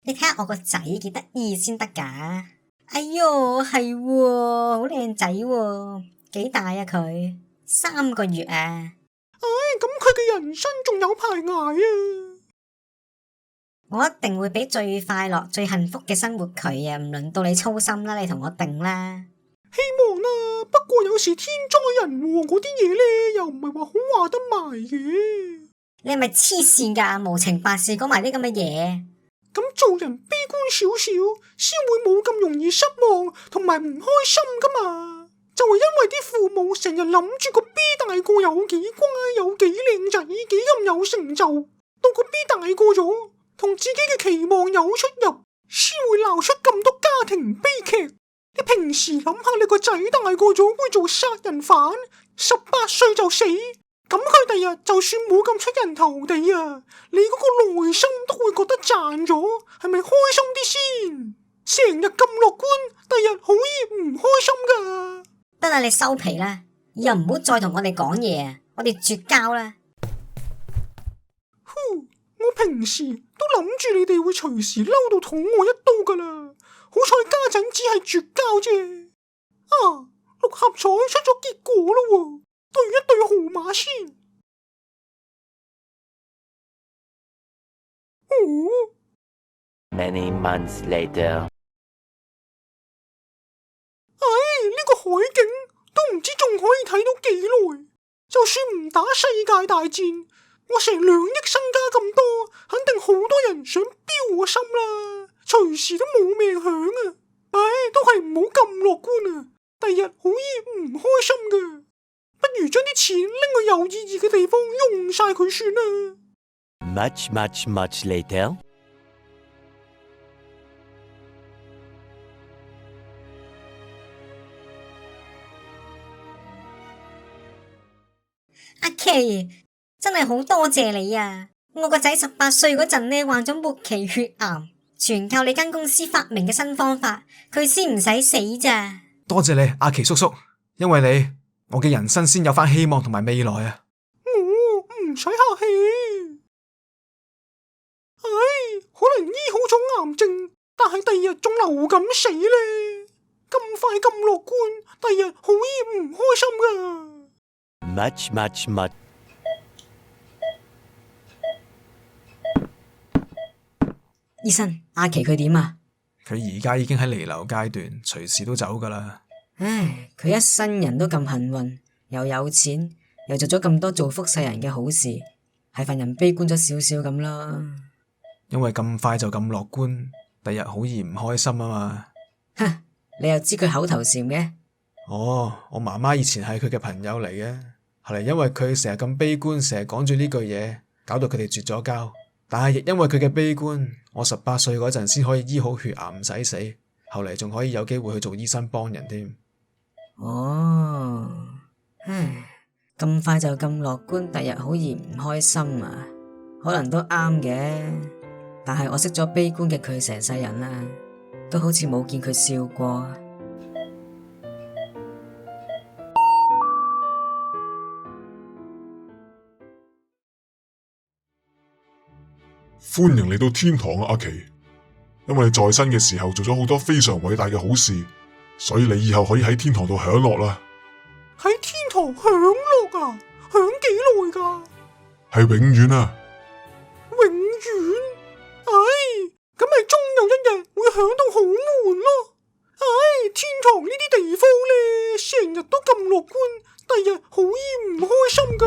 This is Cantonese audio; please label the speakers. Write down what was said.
Speaker 1: 你睇下我個仔幾得意先得㗎。哎喲，係喎，好靚仔喎，幾大啊佢？3個月啊。
Speaker 2: 咁佢嘅人生仲有排捱啊！
Speaker 1: 我一定會俾最快樂、最幸福嘅生活佢啊！唔輪到你操心啦，你同我定啦。
Speaker 2: 希望啦，不過有時天災人禍嗰啲嘢呢，又唔係話好話得埋嘅。
Speaker 1: 你係咪黐線㗎？無情白事講埋啲咁嘅嘢。
Speaker 2: 咁做人悲觀少少，先會冇咁容易失望同埋唔開心噶嘛。就係因為啲父母成日諗住個 B 大個有幾乖，有幾靚仔，幾咁有成就，到個 B 大個咗，同自己嘅期望有出入，先會鬧出咁多家庭悲劇。你平時諗下，你個仔大個咗會做殺人犯，18歲就死，咁佢第日就算冇咁出人頭地啊，你嗰個內心都會覺得賺咗，係咪開心啲先？成日咁樂觀，第日好易唔開心噶。
Speaker 1: 得啦，你收皮啦，以後唔好再同我哋講嘢啊，我哋絕交啦。
Speaker 2: 我平時都諗住你哋會隨時嬲到捅我一刀噶啦，好彩家陣只係絕交啫。六合彩出咗結果啦喎，對一對號碼先。
Speaker 3: Many months later，
Speaker 2: 呢個海景都唔知仲可以睇到幾耐。就算唔打世界大戰，我成2億身家咁多，肯定好多人想標我心啦，隨時都冇命享啊！都係唔好咁樂觀啊，第日好易唔開心噶。不如將啲錢拎去有意義嘅地方用晒佢算啦。
Speaker 3: much later。
Speaker 1: 阿琪，真係好多謝你啊！我個仔18歲嗰陣呢，患咗末期血癌，全靠你間公司發明嘅新方法，佢先唔使死咋。
Speaker 4: 多謝你，阿琪叔叔，因為你，我嘅人生先有返希望同埋未來啊！
Speaker 2: 唔使客氣。可能醫好咗癌症，但係第日仲流感死咧，咁快咁樂觀，第日好易唔開心噶。
Speaker 3: much。
Speaker 1: 醫生，阿琪佢點啊？
Speaker 4: 佢而家已經喺彌留階段，隨時都走噶啦。
Speaker 1: 唉，佢一生人都咁幸運，又有錢，又做咗咁多造福世人嘅好事，係份人悲觀咗少少咁啦。
Speaker 4: 因為咁快就咁樂觀，第日好易唔開心啊嘛。
Speaker 1: 哼，你又知佢口頭禪嘅？
Speaker 4: 我媽媽以前係佢嘅朋友嚟嘅，後嚟因為佢成日咁悲觀，成日講住呢句嘢，搞到佢哋絕咗交。但係亦因為佢嘅悲觀，我18歲嗰陣先可以醫好血癌唔使死，後嚟仲可以有機會去做醫生幫人添。
Speaker 1: 唉，咁快就咁樂觀，第日好易唔開心啊？可能都啱嘅，但係我識咗悲觀嘅佢成世人啦，都好似冇見佢笑過。
Speaker 5: 歡迎嚟到天堂啊，阿琪！因為你在生嘅時候做咗好多非常偉大嘅好事，所以你以後可以喺天堂度享樂啦。
Speaker 2: 喺天堂享樂啊？享幾耐噶？
Speaker 5: 係永遠啊！
Speaker 2: 永遠？咁咪終有一日會享到好悶咯。天堂呢啲地方呢，成日都咁樂觀，第日好易唔開心噶。